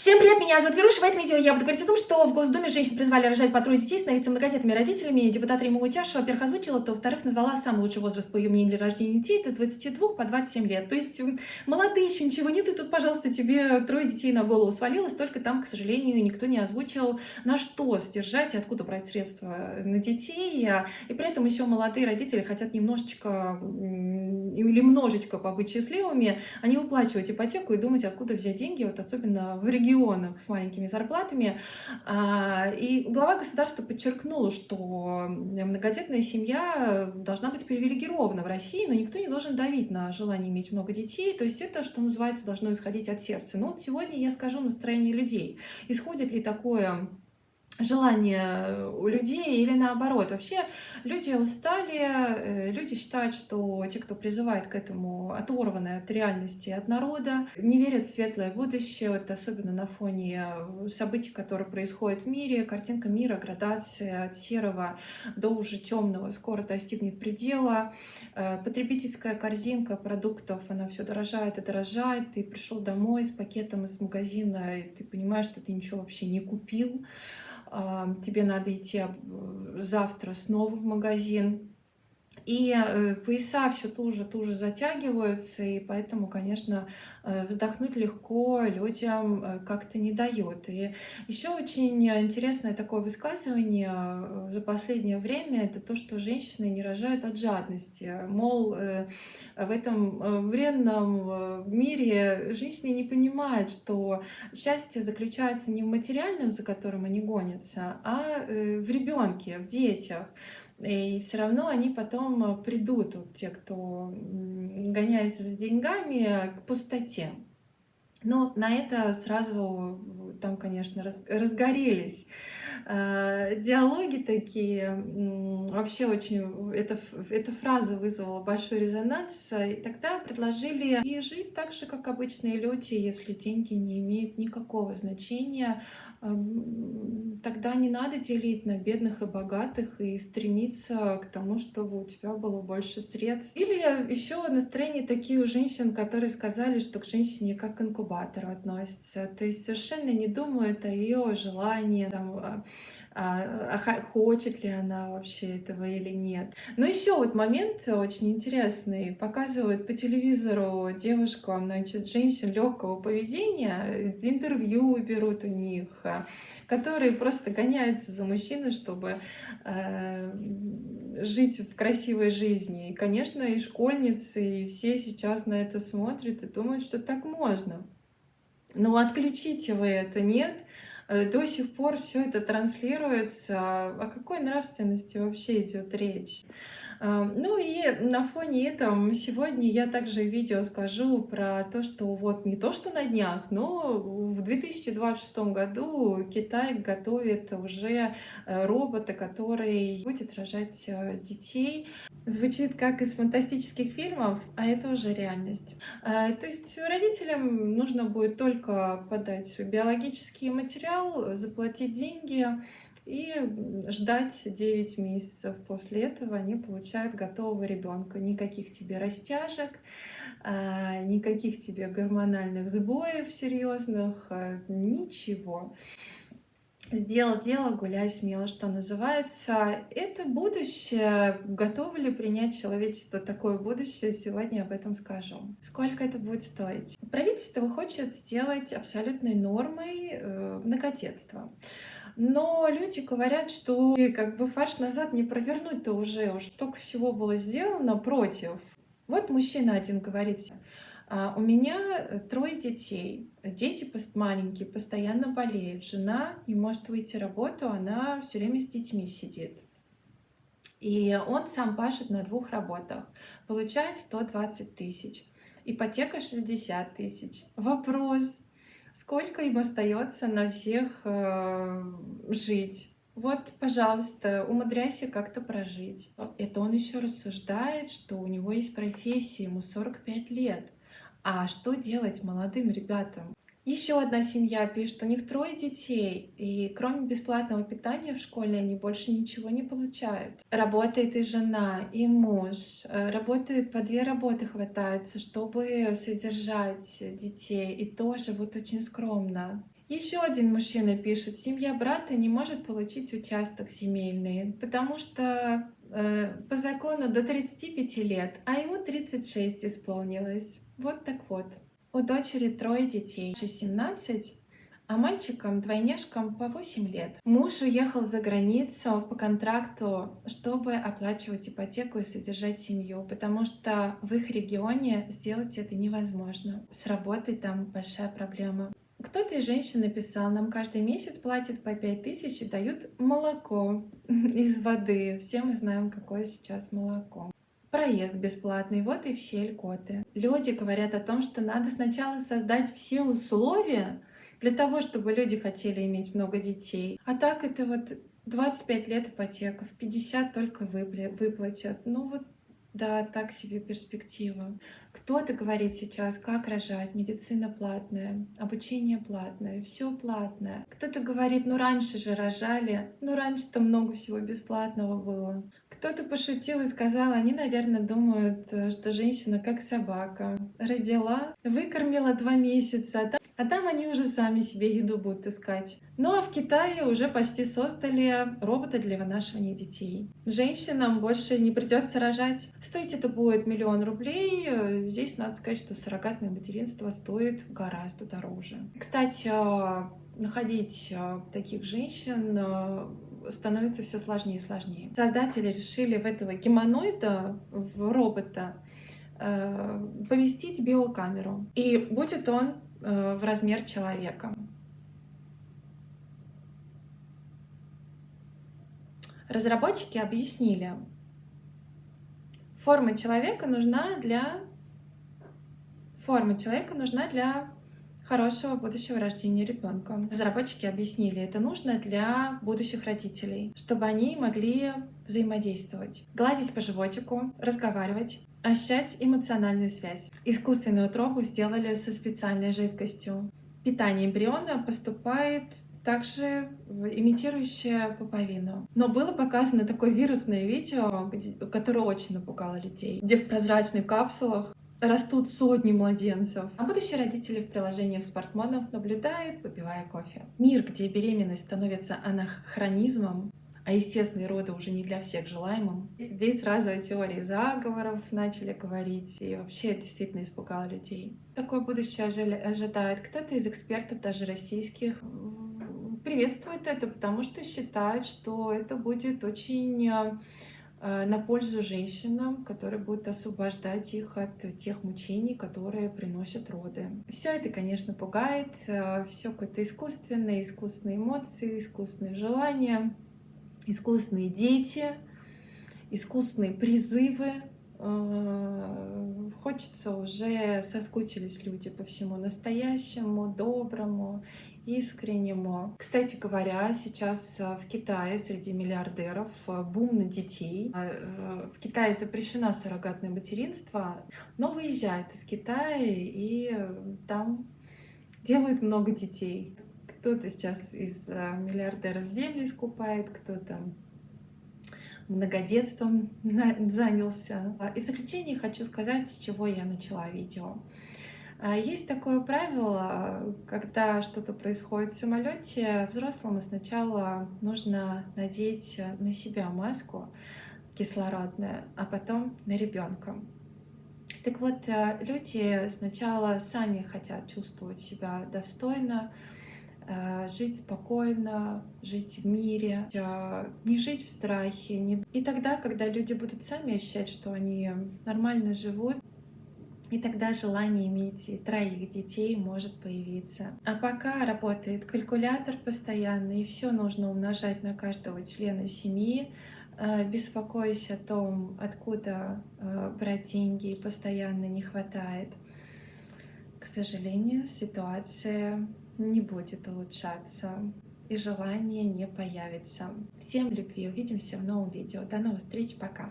Всем привет, меня зовут Веруша. В этом видео я буду говорить о том, что в Госдуме женщин призвали рожать по 3 детей, становиться многодетными родителями. Депутат Рима Утяшева, во-первых, озвучила, то, во-вторых, назвала самый лучший возраст, по ее мнению, для рождения детей. Это с 22 по 27 лет. То есть молодые еще ничего нет, и тут, пожалуйста, тебе 3 детей на голову свалилось. Только там, к сожалению, никто не озвучил, на что содержать и откуда брать средства на детей. И при этом еще молодые родители хотят немножечко или немножечко побыть счастливыми, а не выплачивать ипотеку и думать, откуда взять деньги, вот особенно в регионах с маленькими зарплатами. И глава государства подчеркнул, что многодетная семья должна быть привилегирована в России, но никто не должен давить на желание иметь много детей. То есть это, что называется, должно исходить от сердца. Но вот сегодня я скажу настроение людей. Исходит ли такое желание у людей или наоборот. Вообще люди устали, люди считают, что те, кто призывает к этому, оторваны от реальности, от народа, не верят в светлое будущее, вот особенно на фоне событий, которые происходят в мире. Картинка мира, градация от серого до уже темного скоро достигнет предела. Потребительская корзинка продуктов, она все дорожает и дорожает. Ты пришел домой с пакетом из магазина, и ты понимаешь, что ты ничего вообще не купил. Тебе надо идти завтра снова в магазин. И пояса все туже затягиваются, и поэтому, конечно, вздохнуть легко людям как-то не дает. И еще очень интересное такое высказывание за последнее время — это то, что женщины не рожают от жадности. Мол, в этом бренном мире женщины не понимают, что счастье заключается не в материальном, за которым они гонятся, а в ребенке, в детях. И все равно они потом придут, вот те, кто гоняется за деньгами, к пустоте. Но на это сразу там, конечно, разгорелись диалоги такие. Вообще очень эта фраза вызвала большой резонанс. И тогда предложили и жить так же, как обычные люди, если деньги не имеют никакого значения. Тогда не надо делить на бедных и богатых и стремиться к тому, чтобы у тебя было больше средств. Или еще настроение такие у женщин, которые сказали, что к женщине как к инкубатору относятся. То есть совершенно не думают о ее желании, там, хочет ли она вообще этого или нет. Но еще вот момент очень интересный. Показывают по телевизору девушкам, значит, женщин легкого поведения, интервью берут у них, которые просто гоняются за мужчиной, чтобы жить в красивой жизни. И, конечно, и школьницы, и все сейчас на это смотрят и думают, что так можно. Но отключите вы это, нет. До сих пор все это транслируется. О какой нравственности вообще идет речь? Ну и на фоне этого сегодня я также в видео скажу про то, что вот не то, что на днях, но в 2026 году Китай готовит уже робота, который будет рожать детей. Звучит как из фантастических фильмов, а это уже реальность. То есть родителям нужно будет только подать свой биологический материал, заплатить деньги и ждать 9 месяцев. После этого они получают готового ребенка. Никаких тебе растяжек, никаких тебе гормональных сбоев серьезных, ничего. Сделал дело, гуляй смело, что называется. Это будущее. Готово ли принять человечество такое будущее? Сегодня об этом скажу. Сколько это будет стоить? Правительство хочет сделать абсолютной нормой многодетство. Но люди говорят, что как бы фарш назад не провернуть-то уже. Уж столько всего было сделано против. Вот мужчина один говорит: у меня 3 детей. Дети маленькие, постоянно болеют. Жена не может выйти на работу, она все время с детьми сидит. И он сам пашет на 2 работах. Получает 120 тысяч. Ипотека 60 тысяч. Вопрос: сколько им остается на всех жить? Вот, пожалуйста, умудряйся как-то прожить. Это он еще рассуждает, что у него есть профессия, ему 45 лет. А что делать молодым ребятам? Еще одна семья пишет, у них 3 детей, и кроме бесплатного питания в школе они больше ничего не получают. Работает и жена, и муж, работают по 2 работы хватается, чтобы содержать детей, и то живут очень скромно. Еще один мужчина пишет, семья брата не может получить участок земельный, потому что по закону до 35 лет, а ему 36 исполнилось. Вот так вот. У дочери 3 детей, 17, а мальчикам-двойняшкам по 8 лет. Муж уехал за границу по контракту, чтобы оплачивать ипотеку и содержать семью, потому что в их регионе сделать это невозможно. С работой там большая проблема. Кто-то из женщин написал, нам каждый месяц платят по 5000 и дают молоко из воды. Все мы знаем, какое сейчас молоко. Проезд бесплатный, вот и все льготы. Люди говорят о том, что надо сначала создать все условия для того, чтобы люди хотели иметь много детей. А так это вот 25 лет ипотека, в 50 только выплатят. Ну вот да, так себе перспектива. Кто-то говорит сейчас, как рожать, медицина платная, обучение платное, все платное. Кто-то говорит, ну раньше же рожали, ну раньше-то много всего бесплатного было. Кто-то пошутил и сказал, они, наверное, думают, что женщина как собака. Родила, выкормила 2 месяца, а там они уже сами себе еду будут искать. Ну а в Китае уже почти создали робота для вынашивания детей. Женщинам больше не придется рожать. Стоить это будет 1 000 000 рублей. Здесь надо сказать, что суррогатное материнство стоит гораздо дороже. Кстати, находить таких женщин становится все сложнее и сложнее. Создатели решили в этого гуманоида, в робота, поместить биокамеру. И будет он в размер человека. Разработчики объяснили, форма человека нужна для хорошего будущего рождения ребенка. Разработчики объяснили, это нужно для будущих родителей, чтобы они могли взаимодействовать, гладить по животику, разговаривать, ощущать эмоциональную связь. Искусственную утробу сделали со специальной жидкостью. Питание эмбриона поступает также имитирующее пуповину. Но было показано такое вирусное видео, которое очень напугало людей, где в прозрачных капсулах растут сотни младенцев. А будущие родители в приложении в смартфонах наблюдают, попивая кофе. Мир, где беременность становится анахронизмом, а естественные роды уже не для всех желаемым. Здесь сразу о теории заговоров начали говорить, и вообще это действительно испугало людей. Такое будущее ожидает. Кто-то из экспертов, даже российских, приветствует это, потому что считает, что это будет очень на пользу женщинам, которые будут освобождать их от тех мучений, которые приносят роды. Все это, конечно, пугает, все какое-то искусственное, искусственные эмоции, искусственные желания, искусственные дети, искусственные призывы. Хочется уже, соскучились люди по всему настоящему, доброму, искреннему. Кстати говоря, сейчас в Китае среди миллиардеров бум на детей. В Китае запрещено суррогатное материнство, но выезжают из Китая и там делают много детей. Кто-то сейчас из миллиардеров земли скупает, кто-то многодетством занялся. И в заключение хочу сказать, с чего я начала видео. Есть такое правило, когда что-то происходит в самолете, взрослому сначала нужно надеть на себя маску кислородную, а потом на ребенка. Так вот, люди сначала сами хотят чувствовать себя достойно, жить спокойно, жить в мире, не жить в страхе. И тогда, когда люди будут сами ощущать, что они нормально живут, и тогда желание иметь и 3 детей может появиться. А пока работает калькулятор постоянно, и все нужно умножать на каждого члена семьи, беспокоясь о том, откуда брать деньги, и постоянно не хватает. К сожалению, ситуация не будет улучшаться, и желание не появится. Всем любви, увидимся в новом видео. До новых встреч, пока!